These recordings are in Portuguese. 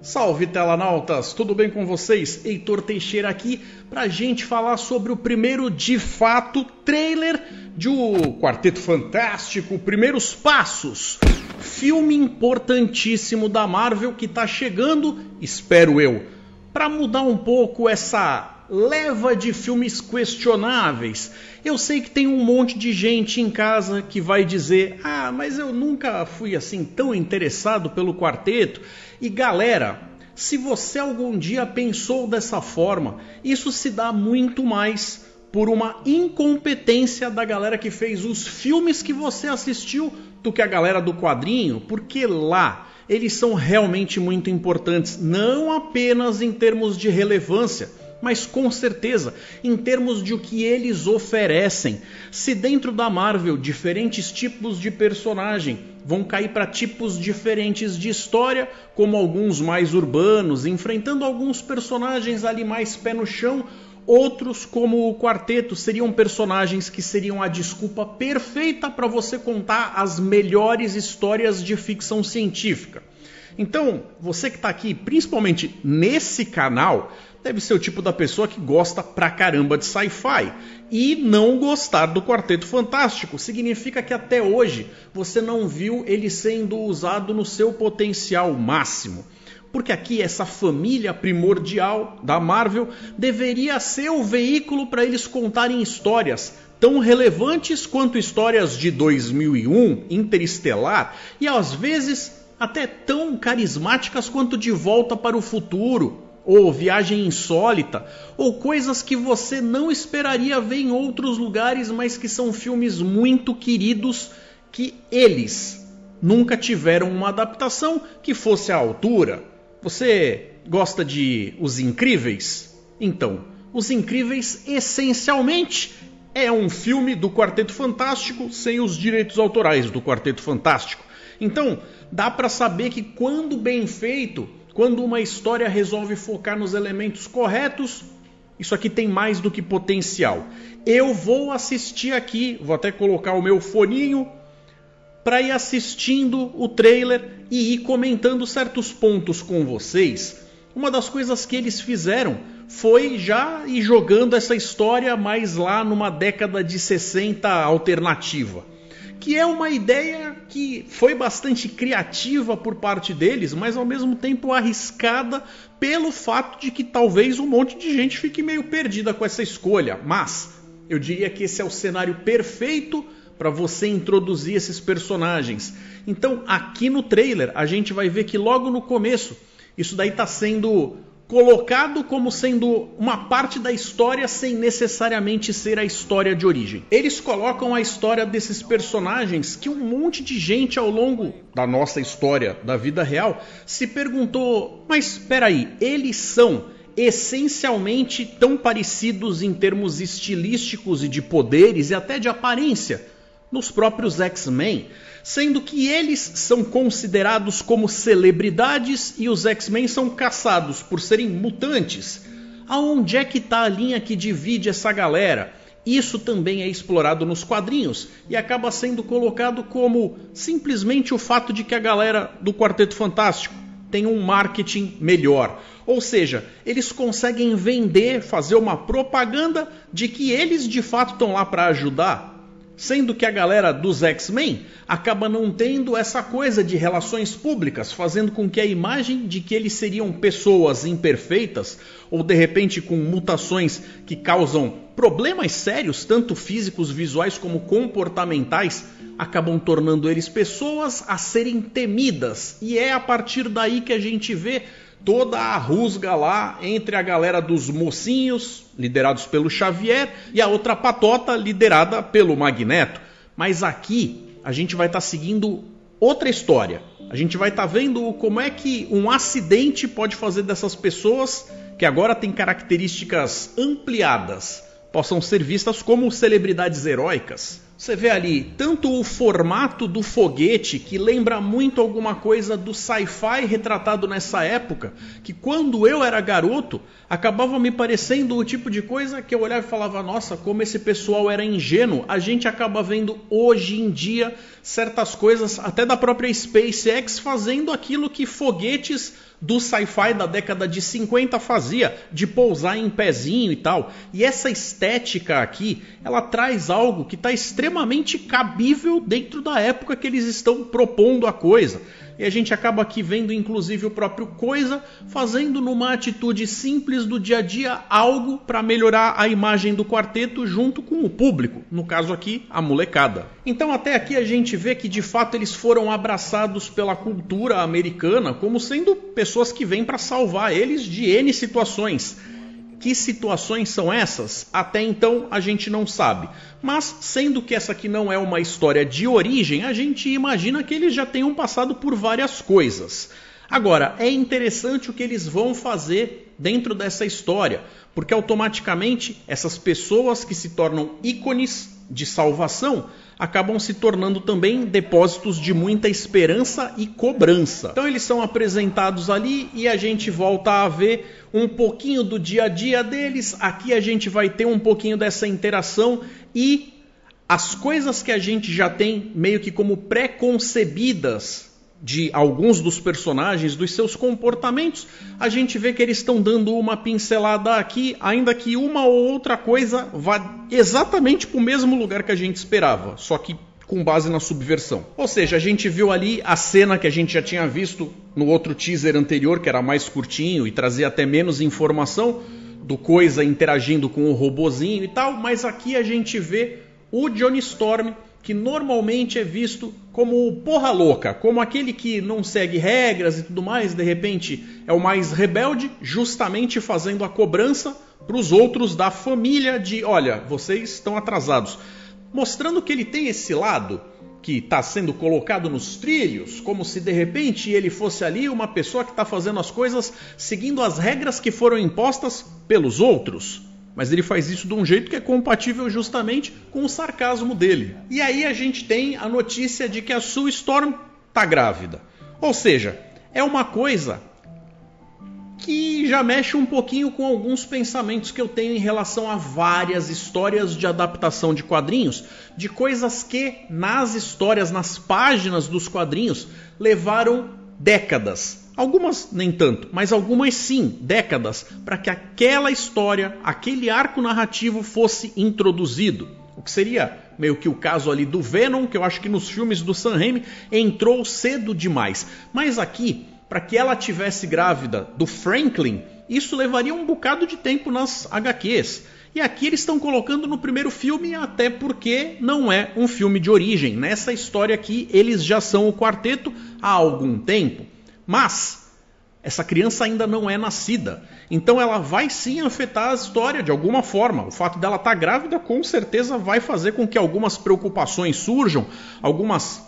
Salve telanautas, tudo bem com vocês? Heitor Teixeira aqui pra gente falar sobre o primeiro, de fato, trailer de O Quarteto Fantástico, Primeiros Passos. Filme importantíssimo da Marvel que tá chegando, espero eu, pra mudar um pouco essa leva de filmes questionáveis. Eu sei que tem um monte de gente em casa que vai dizer: ah, mas eu nunca fui assim tão interessado pelo quarteto. E galera, se você algum dia pensou dessa forma, isso se dá muito mais por uma incompetência da galera que fez os filmes que você assistiu do que a galera do quadrinho, porque lá eles são realmente muito importantes, não apenas em termos de relevância, mas com certeza em termos de o que eles oferecem. Se dentro da Marvel diferentes tipos de personagem vão cair para tipos diferentes de história, como alguns mais urbanos, enfrentando alguns personagens ali mais pé no chão, outros, como o quarteto, seriam personagens que seriam a desculpa perfeita para você contar as melhores histórias de ficção científica. Então, você que está aqui, principalmente nesse canal, deve ser o tipo da pessoa que gosta pra caramba de sci-fi. E não gostar do Quarteto Fantástico significa que até hoje você não viu ele sendo usado no seu potencial máximo. Porque aqui essa família primordial da Marvel deveria ser o veículo para eles contarem histórias tão relevantes quanto histórias de 2001, Interestelar, e às vezes até tão carismáticas quanto De Volta para o Futuro, ou Viagem Insólita, ou coisas que você não esperaria ver em outros lugares, mas que são filmes muito queridos que eles nunca tiveram uma adaptação que fosse à altura. Você gosta de Os Incríveis? Então, Os Incríveis essencialmente é um filme do Quarteto Fantástico sem os direitos autorais do Quarteto Fantástico. Então, dá para saber que quando bem feito, quando uma história resolve focar nos elementos corretos, isso aqui tem mais do que potencial. Eu vou assistir aqui, vou até colocar o meu foninho para ir assistindo o trailer e ir comentando certos pontos com vocês. Uma das coisas que eles fizeram foi já ir jogando essa história mais lá numa década de 60 alternativa, que é uma ideia que foi bastante criativa por parte deles, mas ao mesmo tempo arriscada pelo fato de que talvez um monte de gente fique meio perdida com essa escolha. Mas eu diria que esse é o cenário perfeito para você introduzir esses personagens. Então aqui no trailer a gente vai ver que logo no começo isso daí está sendo colocado como sendo uma parte da história sem necessariamente ser a história de origem. Eles colocam a história desses personagens que um monte de gente ao longo da nossa história, da vida real, se perguntou: mas espera aí, eles são essencialmente tão parecidos em termos estilísticos e de poderes e até de aparência nos próprios X-Men, sendo que eles são considerados como celebridades e os X-Men são caçados por serem mutantes. Aonde é que está a linha que divide essa galera? Isso também é explorado nos quadrinhos e acaba sendo colocado como simplesmente o fato de que a galera do Quarteto Fantástico tem um marketing melhor. Ou seja, eles conseguem vender, fazer uma propaganda de que eles de fato estão lá para ajudar. Sendo que a galera dos X-Men acaba não tendo essa coisa de relações públicas, fazendo com que a imagem de que eles seriam pessoas imperfeitas, ou de repente com mutações que causam problemas sérios, tanto físicos, visuais como comportamentais, acabam tornando eles pessoas a serem temidas. E é a partir daí que a gente vê toda a rusga lá entre a galera dos mocinhos, liderados pelo Xavier, e a outra patota, liderada pelo Magneto. Mas aqui a gente vai estar seguindo outra história. A gente vai estar vendo como é que um acidente pode fazer dessas pessoas, que agora têm características ampliadas, possam ser vistas como celebridades heróicas. Você vê ali tanto o formato do foguete, que lembra muito alguma coisa do sci-fi retratado nessa época, que quando eu era garoto, acabava me parecendo o tipo de coisa que eu olhava e falava: nossa, como esse pessoal era ingênuo. A gente acaba vendo hoje em dia certas coisas, até da própria SpaceX, fazendo aquilo que foguetes do sci-fi da década de 50 fazia, de pousar em pezinho e tal. E essa estética aqui, ela traz algo que está extremamente cabível dentro da época que eles estão propondo a coisa. E a gente acaba aqui vendo inclusive o próprio Coisa fazendo numa atitude simples do dia a dia algo para melhorar a imagem do quarteto junto com o público, no caso aqui a molecada. Então até aqui a gente vê que de fato eles foram abraçados pela cultura americana como sendo pessoas que vêm para salvar eles de N situações. Que situações são essas? Até então a gente não sabe. Mas, sendo que essa aqui não é uma história de origem, a gente imagina que eles já tenham passado por várias coisas. Agora, é interessante o que eles vão fazer dentro dessa história, porque automaticamente essas pessoas que se tornam ícones de salvação acabam se tornando também depósitos de muita esperança e cobrança. Então eles são apresentados ali e a gente volta a ver um pouquinho do dia a dia deles. Aqui a gente vai ter um pouquinho dessa interação e as coisas que a gente já tem meio que como pré-concebidas de alguns dos personagens, dos seus comportamentos, a gente vê que eles estão dando uma pincelada aqui, ainda que uma ou outra coisa vá exatamente para o mesmo lugar que a gente esperava, só que com base na subversão. Ou seja, a gente viu ali a cena que a gente já tinha visto no outro teaser anterior, que era mais curtinho e trazia até menos informação, do Coisa interagindo com o robozinho e tal, mas aqui a gente vê o Johnny Storm, que normalmente é visto como o porra louca, como aquele que não segue regras e tudo mais, de repente é o mais rebelde, justamente fazendo a cobrança para os outros da família de, olha, vocês estão atrasados. Mostrando que ele tem esse lado que está sendo colocado nos trilhos, como se de repente ele fosse ali uma pessoa que está fazendo as coisas seguindo as regras que foram impostas pelos outros. Mas ele faz isso de um jeito que é compatível justamente com o sarcasmo dele. E aí a gente tem a notícia de que a Sue Storm está grávida. Ou seja, é uma coisa que já mexe um pouquinho com alguns pensamentos que eu tenho em relação a várias histórias de adaptação de quadrinhos, de coisas que nas histórias, nas páginas dos quadrinhos, levaram décadas. Algumas nem tanto, mas algumas sim, décadas, para que aquela história, aquele arco narrativo fosse introduzido. O que seria meio que o caso ali do Venom, que eu acho que nos filmes do Sam Raimi entrou cedo demais. Mas aqui, para que ela tivesse grávida do Franklin, isso levaria um bocado de tempo nas HQs. E aqui eles estão colocando no primeiro filme, até porque não é um filme de origem. Nessa história aqui, eles já são o quarteto há algum tempo. Mas essa criança ainda não é nascida. Então ela vai sim afetar a história de alguma forma. O fato dela estar grávida com certeza vai fazer com que algumas preocupações surjam, algumas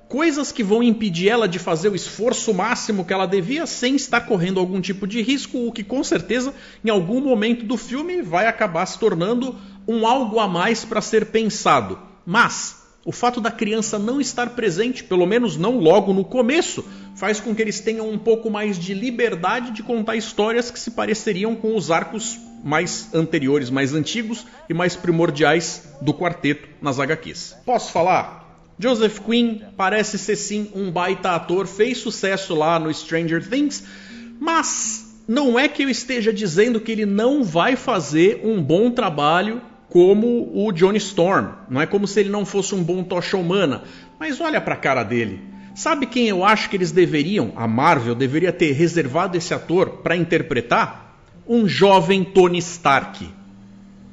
coisas que vão impedir ela de fazer o esforço máximo que ela devia sem estar correndo algum tipo de risco, o que com certeza em algum momento do filme vai acabar se tornando um algo a mais para ser pensado. Mas o fato da criança não estar presente, pelo menos não logo no começo, faz com que eles tenham um pouco mais de liberdade de contar histórias que se pareceriam com os arcos mais anteriores, mais antigos e mais primordiais do quarteto nas HQs. Posso falar? Joseph Quinn parece ser sim um baita ator, fez sucesso lá no Stranger Things, mas não é que eu esteja dizendo que ele não vai fazer um bom trabalho como o Johnny Storm. Não é como se ele não fosse um bom tocha humana, mas olha pra cara dele. Sabe quem eu acho que eles deveriam, a Marvel deveria ter reservado esse ator para interpretar? Um jovem Tony Stark.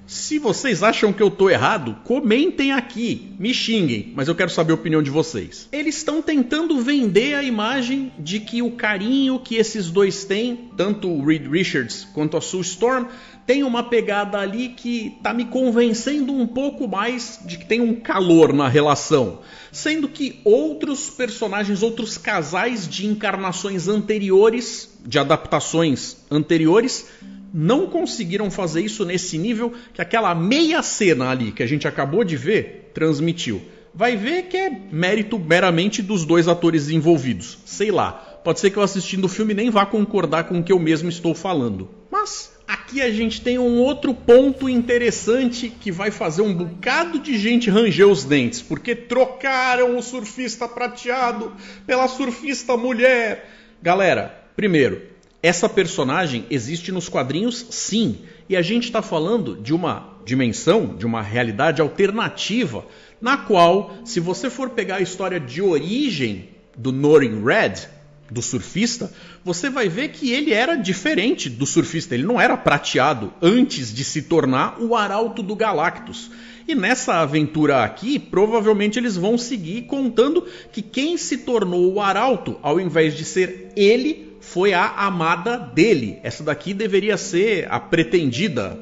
Se vocês acham que eu tô errado, comentem aqui, me xinguem, mas eu quero saber a opinião de vocês. Eles estão tentando vender a imagem de que o carinho que esses dois têm, tanto o Reed Richards quanto a Sue Storm, tem uma pegada ali que tá me convencendo um pouco mais de que tem um calor na relação. Sendo que outros personagens, outros casais de encarnações anteriores, de adaptações anteriores, não conseguiram fazer isso nesse nível que aquela meia cena ali que a gente acabou de ver transmitiu. Vai ver que é mérito meramente dos dois atores envolvidos. Sei lá, pode ser que eu assistindo o filme nem vá concordar com o que eu mesmo estou falando. Mas aqui a gente tem um outro ponto interessante que vai fazer um bocado de gente ranger os dentes, porque trocaram o surfista prateado pela surfista mulher. Galera, Primeiro, essa personagem existe nos quadrinhos, sim, e a gente está falando de uma dimensão, de uma realidade alternativa, na qual, se você for pegar a história de origem do Norrin Red, do surfista, você vai ver que ele era diferente do surfista, ele não era prateado antes de se tornar o Arauto do Galactus. E nessa aventura aqui, provavelmente eles vão seguir contando que quem se tornou o Arauto, ao invés de ser ele, foi a amada dele. Essa daqui deveria ser a pretendida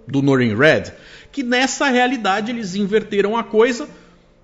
do Norrin Red. Que nessa realidade eles inverteram a coisa.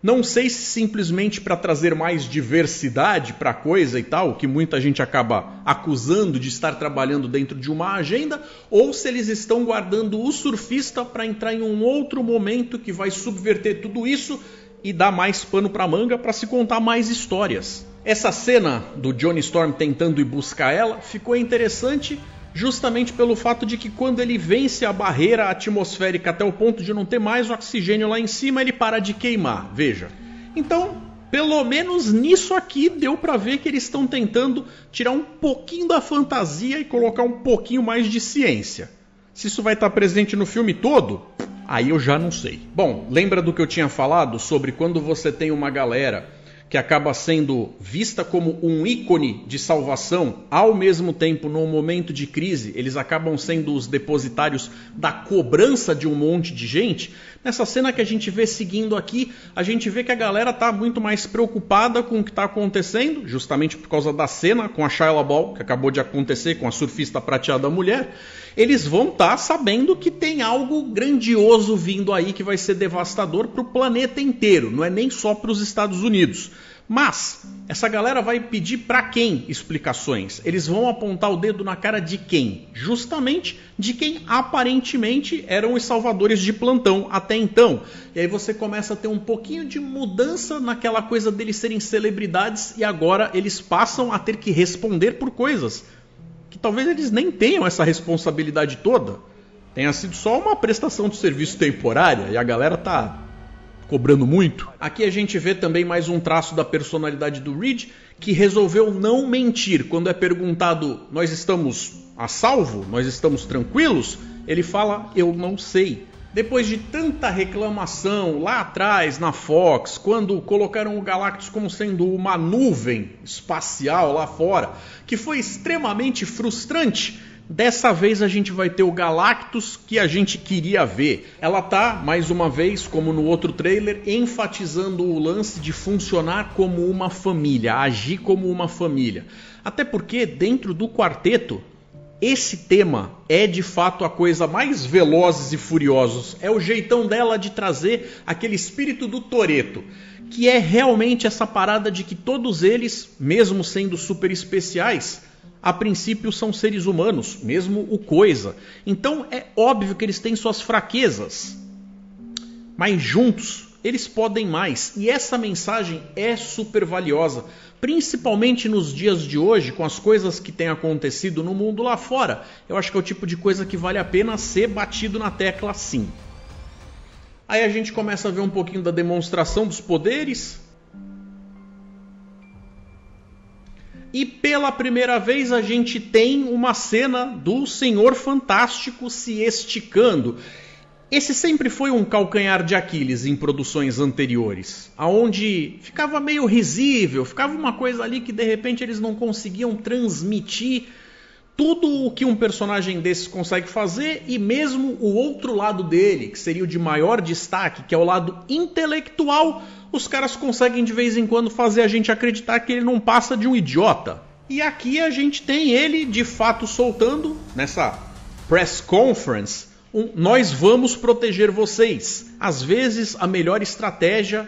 Não sei se simplesmente para trazer mais diversidade para a coisa e tal, que muita gente acaba acusando de estar trabalhando dentro de uma agenda, ou se eles estão guardando o surfista para entrar em um outro momento que vai subverter tudo isso e dar mais pano para manga para se contar mais histórias. Essa cena do Johnny Storm tentando ir buscar ela ficou interessante justamente pelo fato de que quando ele vence a barreira atmosférica até o ponto de não ter mais oxigênio lá em cima, ele para de queimar, veja. Então, pelo menos nisso aqui deu pra ver que eles estão tentando tirar um pouquinho da fantasia e colocar um pouquinho mais de ciência. Se isso vai estar presente no filme todo, aí eu já não sei. Bom, lembra do que eu tinha falado sobre quando você tem uma galera que acaba sendo vista como um ícone de salvação, ao mesmo tempo, num momento de crise, eles acabam sendo os depositários da cobrança de um monte de gente. Nessa cena que a gente vê seguindo aqui, a gente vê que a galera está muito mais preocupada com o que está acontecendo, justamente por causa da cena com a Shia LaBeouf, que acabou de acontecer com a surfista prateada mulher. Eles vão estar sabendo que tem algo grandioso vindo aí que vai ser devastador para o planeta inteiro, não é nem só para os Estados Unidos. Mas essa galera vai pedir para quem explicações? Eles vão apontar o dedo na cara de quem? Justamente de quem aparentemente eram os salvadores de plantão até então. E aí você começa a ter um pouquinho de mudança naquela coisa deles serem celebridades e agora eles passam a ter que responder por coisas que talvez eles nem tenham essa responsabilidade toda. Tenha sido só uma prestação de serviço temporária e a galera tá cobrando muito. Aqui a gente vê também mais um traço da personalidade do Reed, que resolveu não mentir. Quando é perguntado, nós estamos a salvo? Nós estamos tranquilos? Ele fala, eu não sei. Depois de tanta reclamação lá atrás na Fox, quando colocaram o Galactus como sendo uma nuvem espacial lá fora, que foi extremamente frustrante, dessa vez a gente vai ter o Galactus que a gente queria ver. Ela tá, mais uma vez, como no outro trailer, enfatizando o lance de funcionar como uma família, agir como uma família. Até porque dentro do quarteto, esse tema é de fato a coisa mais Velozes e Furiosos. É o jeitão dela de trazer aquele espírito do Toretto, que é realmente essa parada de que todos eles, mesmo sendo super especiais, a princípio são seres humanos, mesmo o Coisa. Então é óbvio que eles têm suas fraquezas, mas juntos eles podem mais. E essa mensagem é super valiosa, principalmente nos dias de hoje, com as coisas que têm acontecido no mundo lá fora. Eu acho que é o tipo de coisa que vale a pena ser batido na tecla sim. Aí a gente começa a ver um pouquinho da demonstração dos poderes. E pela primeira vez a gente tem uma cena do Senhor Fantástico se esticando. Esse sempre foi um calcanhar de Aquiles em produções anteriores, aonde ficava meio risível, ficava uma coisa ali que de repente eles não conseguiam transmitir tudo o que um personagem desse consegue fazer, e mesmo o outro lado dele, que seria o de maior destaque, que é o lado intelectual, os caras conseguem de vez em quando fazer a gente acreditar que ele não passa de um idiota. E aqui a gente tem ele de fato soltando, nessa press conference, nós vamos proteger vocês. Às vezes a melhor estratégia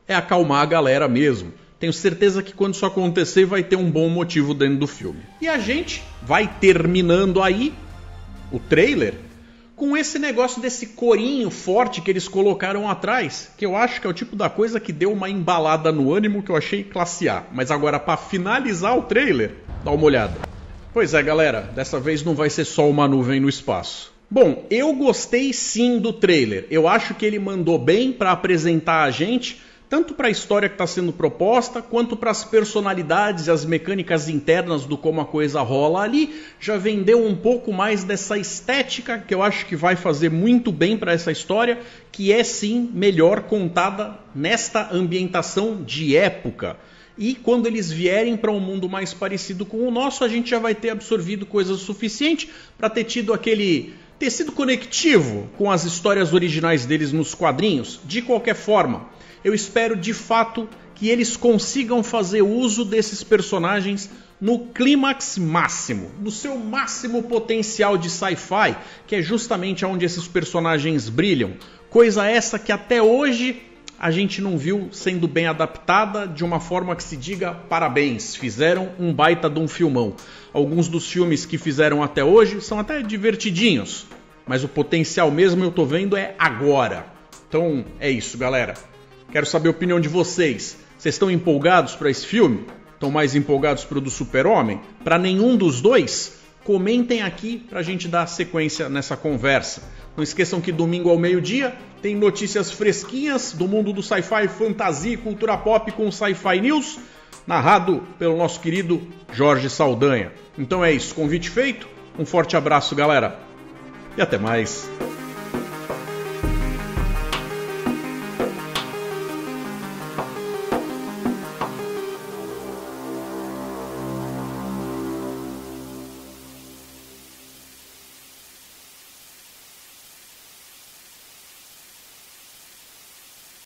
é acalmar a galera mesmo. Tenho certeza que quando isso acontecer vai ter um bom motivo dentro do filme. E a gente vai terminando aí o trailer com esse negócio desse corinho forte que eles colocaram atrás, que eu acho que é o tipo da coisa que deu uma embalada no ânimo que eu achei classe A. Mas agora, para finalizar o trailer, dá uma olhada. Pois é, galera, dessa vez não vai ser só uma nuvem no espaço. Bom, eu gostei sim do trailer. Eu acho que ele mandou bem para apresentar a gente tanto para a história que está sendo proposta, quanto para as personalidades e as mecânicas internas do como a coisa rola ali. Já vendeu um pouco mais dessa estética, que eu acho que vai fazer muito bem para essa história, que é sim melhor contada nesta ambientação de época. E quando eles vierem para um mundo mais parecido com o nosso, a gente já vai ter absorvido coisas o suficiente para ter tido aquele tecido conectivo com as histórias originais deles nos quadrinhos. De qualquer forma, eu espero de fato que eles consigam fazer uso desses personagens no clímax máximo, no seu máximo potencial de sci-fi, que é justamente onde esses personagens brilham. Coisa essa que até hoje a gente não viu sendo bem adaptada de uma forma que se diga parabéns, fizeram um baita de um filmão. Alguns dos filmes que fizeram até hoje são até divertidinhos, mas o potencial mesmo eu tô vendo é agora. Então é isso, galera. Quero saber a opinião de vocês. Vocês estão empolgados para esse filme? Estão mais empolgados para o do Super-Homem? Para nenhum dos dois? Comentem aqui para a gente dar sequência nessa conversa. Não esqueçam que domingo ao meio-dia tem notícias fresquinhas do mundo do sci-fi, fantasia e cultura pop com o Sci-Fi News, narrado pelo nosso querido Jorge Saldanha. Então é isso, convite feito, um forte abraço, galera, e até mais.